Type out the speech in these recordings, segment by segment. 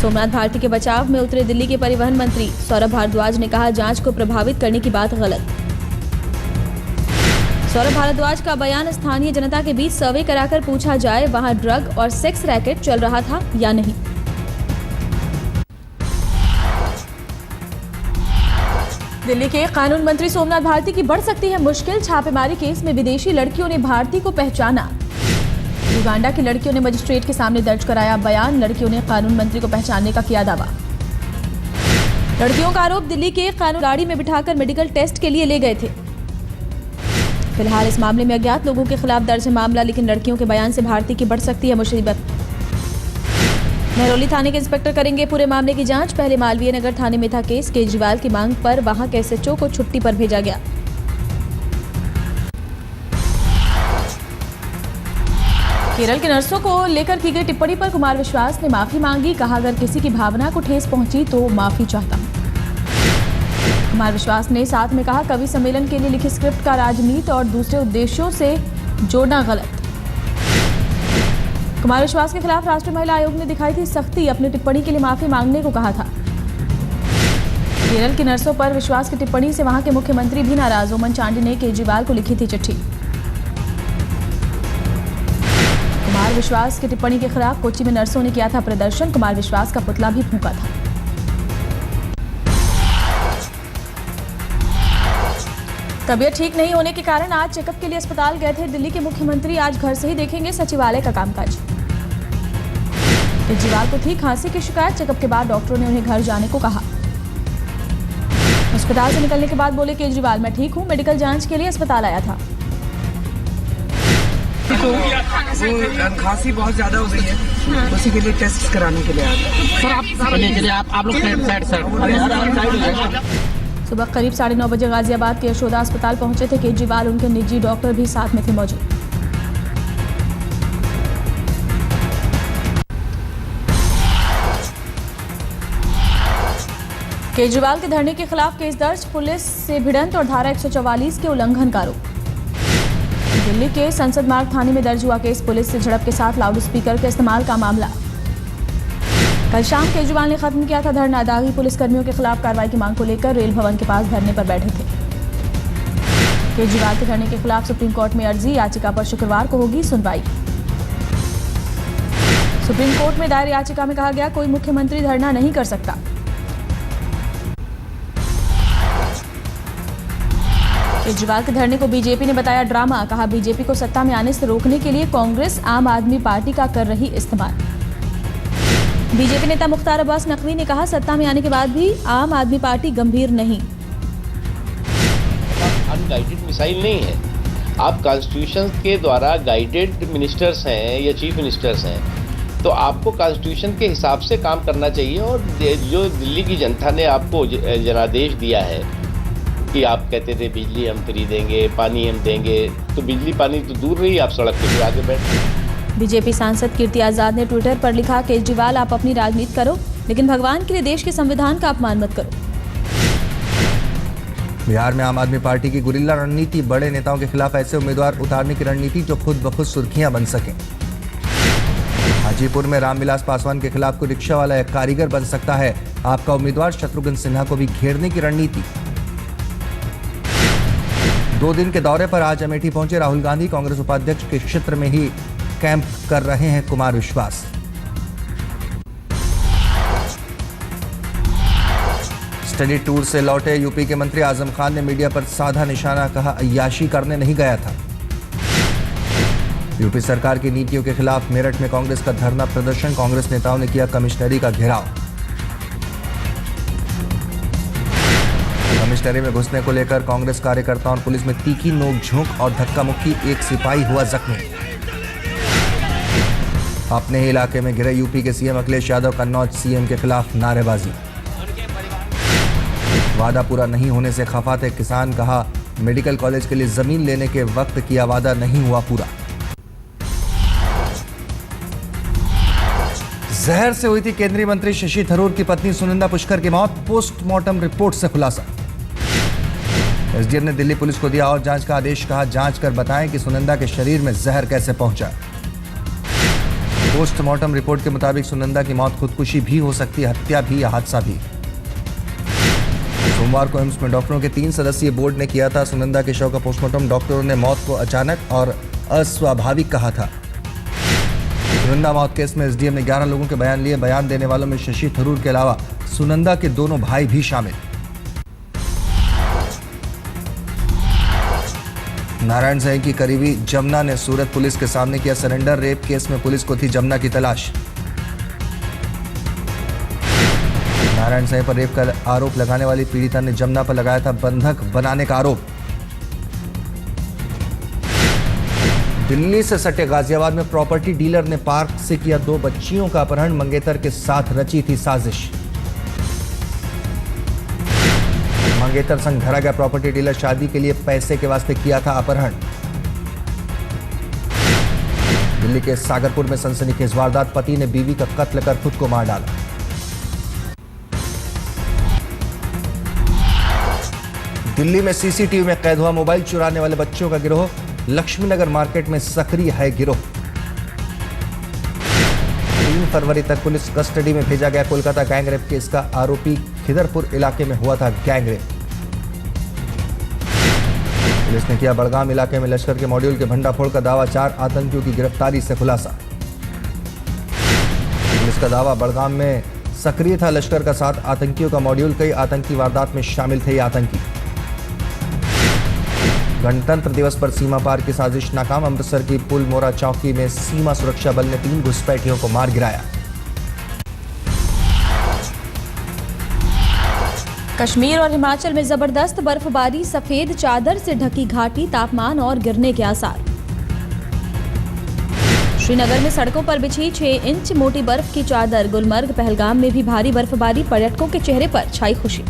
सोमनाथ भारती के बचाव में उतरे दिल्ली के परिवहन मंत्री सौरभ भारद्वाज ने कहा, जांच को प्रभावित करने की बात गलत। सौरभ भारद्वाज का बयान, स्थानीय जनता के बीच सर्वे कराकर पूछा जाए वहां ड्रग और सेक्स रैकेट चल रहा था या नहीं। दिल्ली के कानून मंत्री सोमनाथ भारती की बढ़ सकती है मुश्किल, छापेमारी केस में विदेशी लड़कियों ने भारती को पहचाना। युगांडा की लड़कियों ने मजिस्ट्रेट के सामने दर्ज कराया बयान, लड़कियों ने कानून मंत्री को पहचानने का किया दावा। लड़कियों का आरोप, दिल्ली के कानून गाड़ी में बिठाकर मेडिकल टेस्ट के लिए ले गए थे। फिलहाल इस मामले में अज्ञात लोगों के खिलाफ दर्ज है मामला, लेकिन लड़कियों के बयान से भारती की बढ़ सकती है मुसीबत। महरौली थाने के इंस्पेक्टर करेंगे पूरे मामले की जांच। पहले मालवीय नगर थाने में था केस, केजरीवाल की मांग पर वहां के एसएचओ को छुट्टी पर भेजा गया। केरल की नर्सों को लेकर की गई टिप्पणी पर कुमार विश्वास ने माफी मांगी, कहा अगर किसी की भावना को ठेस पहुंची तो माफी चाहता हूं। कुमार विश्वास ने साथ में कहा, कवि सम्मेलन के लिए लिखी स्क्रिप्ट का राजनीति और दूसरे उद्देश्यों से जोड़ना गलत। कुमार विश्वास के खिलाफ राष्ट्रीय महिला आयोग ने दिखाई थी सख्ती, अपनी टिप्पणी के लिए माफी मांगने को कहा था। केरल की नर्सों पर विश्वास की टिप्पणी से वहां के मुख्यमंत्री भी नाराज। ओमन चांडी ने केजरीवाल को लिखी थी चिट्ठी। कुमार विश्वास की टिप्पणी के खिलाफ कोच्चि में नर्सों ने किया था प्रदर्शन, कुमार विश्वास का पुतला भी फूंका था। तबीयत ठीक नहीं होने के कारण आज चेकअप के लिए अस्पताल गए थे दिल्ली के मुख्यमंत्री। आज घर से ही देखेंगे सचिवालय का कामकाज। केजरीवाल को थी खांसी की शिकायत, चेकअप के बाद डॉक्टरों ने उन्हें घर जाने को कहा। अस्पताल से निकलने के बाद बोले केजरीवाल, मैं ठीक हूं, मेडिकल जांच के लिए अस्पताल आया था। तो खांसी बहुत ज्यादा हो गई है, उसी के लिए टेस्ट कराने के लिए आया। आप लोग साइड सुबह करीब 9:30 बजे गाजियाबाद के यशोदा अस्पताल पहुंचे थे केजरीवाल, उनके निजी डॉक्टर भी साथ में थे मौजूद। केजरीवाल के धरने के खिलाफ केस दर्ज, पुलिस से भिड़ंत और धारा 144 के उल्लंघन का आरोप। दिल्ली के संसद मार्ग थाने में दर्ज हुआ केस, पुलिस से झड़प के साथ लाउड स्पीकर के इस्तेमाल का मामला। कल शाम केजरीवाल ने खत्म किया था धरना, दागी पुलिस कर्मियों के खिलाफ कार्रवाई की मांग को लेकर रेल भवन के पास धरने पर बैठे थे। केजरीवाल के धरने के खिलाफ सुप्रीम कोर्ट में अर्जी, याचिका पर शुक्रवार को होगी सुनवाई। सुप्रीम कोर्ट में दायर याचिका में कहा गया, कोई मुख्यमंत्री धरना नहीं कर सकता। केजरीवाल के धरने को बीजेपी ने बताया ड्रामा, कहा बीजेपी को सत्ता में आने से रोकने के लिए कांग्रेस आम आदमी पार्टी का कर रही इस्तेमाल। बीजेपी नेता मुख्तार अब्बास नकवी ने कहा, सत्ता में आने के बाद भी आम आदमी पार्टी गंभीर नहीं। अनगाइडेड मिसाइल नहीं है, आप कॉन्स्टिट्यूशन के द्वारा गाइडेड मिनिस्टर्स हैं या चीफ मिनिस्टर्स हैं, तो आपको कॉन्स्टिट्यूशन के हिसाब से काम करना चाहिए। और जो दिल्ली की जनता ने आपको जनादेश दिया है कि आप कहते थे बिजली हम फ्री देंगे, पानी हम देंगे, तो बिजली पानी तो दूर रही, आप सड़क पे आगे बैठ। बीजेपी सांसद कीर्ति आजाद ने ट्विटर पर लिखा, केजरीवाल आप अपनी राजनीति करो, लेकिन भगवान के लिए देश के संविधान का अपमान मत करो। बिहार में आम आदमी पार्टी की गुरिल्ला रणनीति, बड़े नेताओं के खिलाफ ऐसे उम्मीदवार उतारने की रणनीति जो खुद ब खुद सुर्खियां बन सकें। हाजीपुर में रामविलास पासवान के खिलाफ कोई रिक्शा वाला या कारीगर बन सकता है आपका उम्मीदवार, शत्रुघ्न सिन्हा को भी घेरने की रणनीति। 2 दिन के दौरे पर आज अमेठी पहुंचे राहुल गांधी, कांग्रेस उपाध्यक्ष के क्षेत्र में ही कैंप कर रहे हैं कुमार विश्वास। स्टडी टूर से लौटे यूपी के मंत्री आजम खान ने मीडिया पर साधा निशाना, कहा अय्याशी करने नहीं गया था। यूपी सरकार की नीतियों के खिलाफ मेरठ में कांग्रेस का धरना प्रदर्शन, कांग्रेस नेताओं ने किया कमिश्नरी का घेराव। कमिश्नरी में घुसने को लेकर कांग्रेस कार्यकर्ताओं और पुलिस में तीखी नोकझोंक और धक्का मुक्की, एक सिपाही हुआ जख्मी। अपने ही इलाके में घिरे यूपी के सीएम अखिलेश यादव, कन्नौज सीएम के खिलाफ नारेबाजी। वादा पूरा नहीं होने से खफा थे किसान, कहा मेडिकल कॉलेज के लिए जमीन लेने के वक्त किया वादा नहीं हुआ पूरा। जहर से हुई थी केंद्रीय मंत्री शशि थरूर की पत्नी सुनंदा पुष्कर की मौत, पोस्टमार्टम रिपोर्ट से खुलासा। एसडीएम ने दिल्ली पुलिस को दिया और जांच का आदेश, कहा जांच कर बताएं कि सुनंदा के शरीर में जहर कैसे पहुंचा। पोस्टमार्टम रिपोर्ट के मुताबिक सुनंदा की मौत खुदकुशी भी हो सकती है, हत्या भी या हादसा भी। सोमवार को एम्स में डॉक्टरों के 3 सदस्यीय बोर्ड ने किया था सुनंदा के शव का पोस्टमार्टम। डॉक्टरों ने मौत को अचानक और अस्वाभाविक कहा था। सुनंदा मौत केस में एसडीएम ने 11 लोगों के बयान लिए। बयान देने वालों में शशि थरूर के अलावा सुनंदा के दोनों भाई भी शामिल। नारायण साईं की करीबी जमुना ने सूरत पुलिस के सामने किया सरेंडर। रेप केस में पुलिस को थी जमुना की तलाश। नारायण साईं पर रेप का आरोप लगाने वाली पीड़िता ने जमुना पर लगाया था बंधक बनाने का आरोप। दिल्ली से सटे गाजियाबाद में प्रॉपर्टी डीलर ने पार्क से किया 2 बच्चियों का अपहरण। मंगेतर के साथ रची थी साजिश। मंगेतर संग धरा गया प्रॉपर्टी डीलर। शादी के लिए पैसे के वास्ते किया था अपहरण। दिल्ली के सागरपुर में सनसनीखेज वारदात। पति ने बीवी का कत्ल कर खुद को मार डाला। दिल्ली में सीसीटीवी में कैद हुआ मोबाइल चुराने वाले बच्चों का गिरोह। लक्ष्मीनगर मार्केट में सक्रिय है गिरोह। 3 फरवरी तक पुलिस कस्टडी में भेजा गया। कोलकाता गैंगरेप केस का आरोपी खिदरपुर इलाके में हुआ था गैंगरेप। पुलिस ने किया बड़गाम इलाके में लश्कर के मॉड्यूल के भंडाफोड़ का दावा। 4 आतंकियों की गिरफ्तारी से खुलासा। पुलिस का दावा बड़गाम में सक्रिय था लश्कर का 7 आतंकियों का मॉड्यूल। कई आतंकी वारदात में शामिल थे ये आतंकी। गणतंत्र दिवस पर सीमा पार की साजिश नाकाम। अमृतसर की पुलमोरा चौकी में सीमा सुरक्षा बल ने 3 घुसपैठियों को मार गिराया। कश्मीर और हिमाचल में जबरदस्त बर्फबारी। सफेद चादर से ढकी घाटी। तापमान और गिरने के आसार। श्रीनगर में सड़कों पर बिछी 6 इंच मोटी बर्फ की चादर। गुलमर्ग पहलगाम में भी भारी बर्फबारी। पर्यटकों के चेहरे पर छाई खुशी।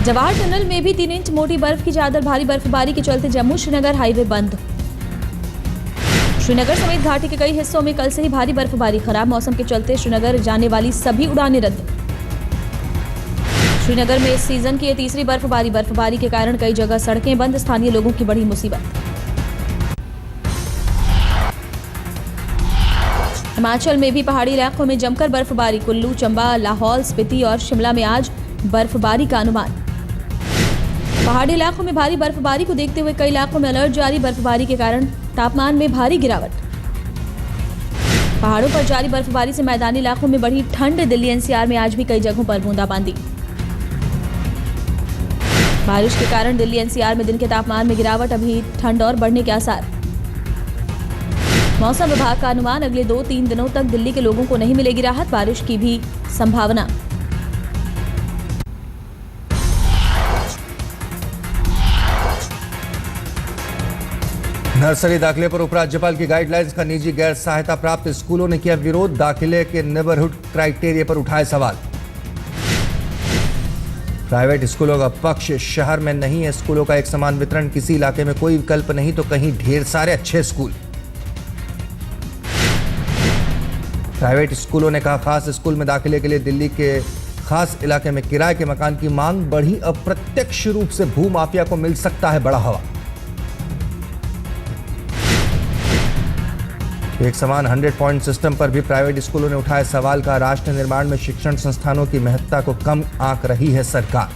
जवाहर टनल में भी 3 इंच मोटी बर्फ की चादर। भारी बर्फबारी के चलते जम्मू श्रीनगर हाईवे बंद। श्रीनगर समेत घाटी के कई हिस्सों में कल से ही भारी बर्फबारी। खराब मौसम के चलते श्रीनगर जाने वाली सभी उड़ानें रद्द। श्रीनगर में इस सीजन की ये 3री बर्फबारी। बर्फबारी के कारण कई जगह सड़कें बंद। स्थानीय लोगों की बड़ी मुसीबत। हिमाचल में भी पहाड़ी इलाकों में जमकर बर्फबारी। कुल्लू, चंबा, लाहौल स्पीति और शिमला में आज बर्फबारी का अनुमान। पहाड़ी इलाकों में भारी बर्फबारी को देखते हुए कई इलाकों में अलर्ट जारी। बर्फबारी के कारण तापमान में भारी गिरावट। पहाड़ों पर जारी बर्फबारी से मैदानी इलाकों में बढ़ी ठंड। दिल्ली एनसीआर में आज भी कई जगहों पर बूंदाबांदी। बारिश के कारण दिल्ली एनसीआर में दिन के तापमान में गिरावट। अभी ठंड और बढ़ने के आसार। मौसम विभाग का अनुमान अगले 2-3 दिनों तक दिल्ली के लोगों को नहीं मिलेगी राहत। बारिश की भी संभावना। नर्सरी दाखिले पर उपराज्यपाल की गाइडलाइंस का निजी गैर सहायता प्राप्त स्कूलों ने किया विरोध। दाखिले के नेबरहुड क्राइटेरिया पर उठाए सवाल। प्राइवेट स्कूलों का पक्ष शहर में नहीं है स्कूलों का एक समान वितरण। किसी इलाके में कोई विकल्प नहीं तो कहीं ढेर सारे अच्छे स्कूल। प्राइवेट स्कूलों ने कहा खास स्कूल में दाखिले के लिए दिल्ली के खास इलाके में किराए के मकान की मांग बढ़ी। अप्रत्यक्ष रूप से भूमाफिया को मिल सकता है बड़ा हवा। एक समान 100 पॉइंट सिस्टम पर भी प्राइवेट स्कूलों ने उठाया सवाल। का राष्ट्र निर्माण में शिक्षण संस्थानों की महत्ता को कम आंक रही है सरकार।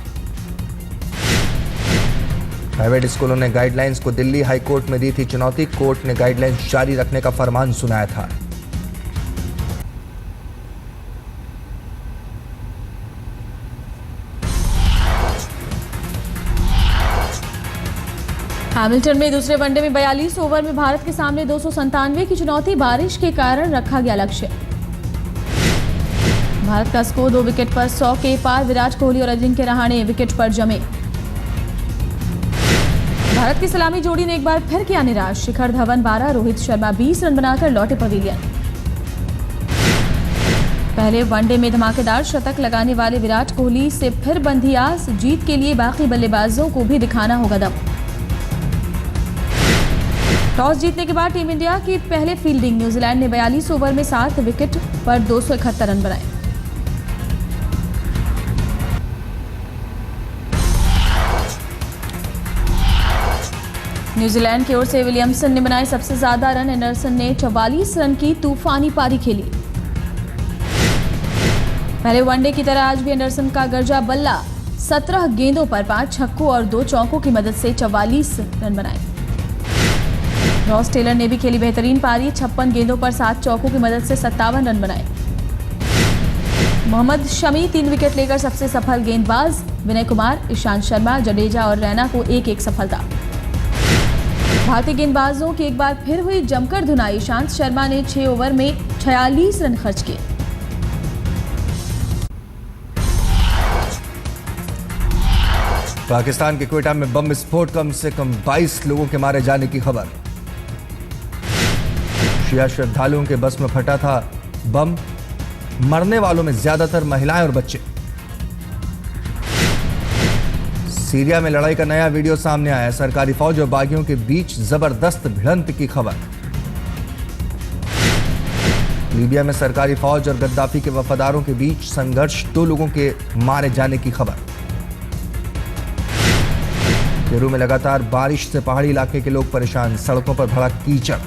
प्राइवेट स्कूलों ने गाइडलाइंस को दिल्ली हाई कोर्ट में दी थी चुनौती। कोर्ट ने गाइडलाइंस जारी रखने का फरमान सुनाया था। हैमिल्टन में दूसरे वनडे में 42 ओवर में भारत के सामने 297 की चुनौती। बारिश के कारण रखा गया लक्ष्य। भारत का स्कोर 2 विकेट पर 100 के पार। विराट कोहली और अजिंक्य रहाणे विकेट पर जमे। भारत की सलामी जोड़ी ने एक बार फिर किया निराश। शिखर धवन 12, रोहित शर्मा 20 रन बनाकर लौटे पवेलियन। पहले वनडे में धमाकेदार शतक लगाने वाले विराट कोहली से फिर बंधी आस। जीत के लिए बाकी बल्लेबाजों को भी दिखाना होगा दम। टॉस जीतने के बाद टीम इंडिया की पहले फील्डिंग। न्यूजीलैंड ने 42 ओवर में 7 विकेट पर 271 रन बनाए। न्यूजीलैंड की ओर से विलियमसन ने बनाए सबसे ज्यादा रन। एंडरसन ने 44 रन की तूफानी पारी खेली। पहले वनडे की तरह आज भी एंडरसन का गर्जा बल्ला 17 गेंदों पर 5 छक्कों और 2 चौकों की मदद से 44 रन बनाए। रॉस टेलर ने भी खेली बेहतरीन पारी। 56 गेंदों पर 7 चौकों की मदद से 57 रन बनाए। मोहम्मद शमी 3 विकेट लेकर सबसे सफल गेंदबाज। विनय कुमार, ईशांत शर्मा, जडेजा और रैना को एक एक सफलता। भारतीय गेंदबाजों की एक बार फिर हुई जमकर धुनाई। ईशांत शर्मा ने 6 ओवर में 46 रन खर्च किए। पाकिस्तान के क्वेटा में बम विस्फोट, कम से कम 22 लोगों के मारे जाने की खबर। शिया श्रद्धालुओं के बस में फटा था बम। मरने वालों में ज्यादातर महिलाएं और बच्चे। सीरिया में लड़ाई का नया वीडियो सामने आया। सरकारी फौज और बागियों के बीच जबरदस्त भिड़ंत की खबर। लीबिया में सरकारी फौज और गद्दाफी के वफादारों के बीच संघर्ष, 2 लोगों के मारे जाने की खबर। पेरू में लगातार बारिश से पहाड़ी इलाके के लोग परेशान, सड़कों पर भड़ा कीचड़।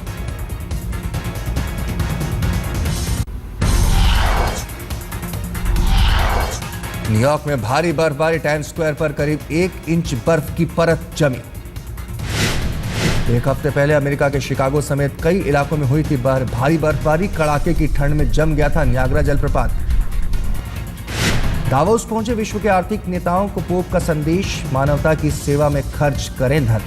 न्यूयॉर्क में भारी बर्फबारी, टाइम्स स्क्वायर पर करीब 1 इंच बर्फ की परत जमी। एक हफ्ते पहले अमेरिका के शिकागो समेत कई इलाकों में हुई थी भारी बर्फबारी। कड़ाके की ठंड में जम गया था नियाग्रा जलप्रपात। दावोस पहुंचे विश्व के आर्थिक नेताओं को पोप का संदेश, मानवता की सेवा में खर्च करें धन।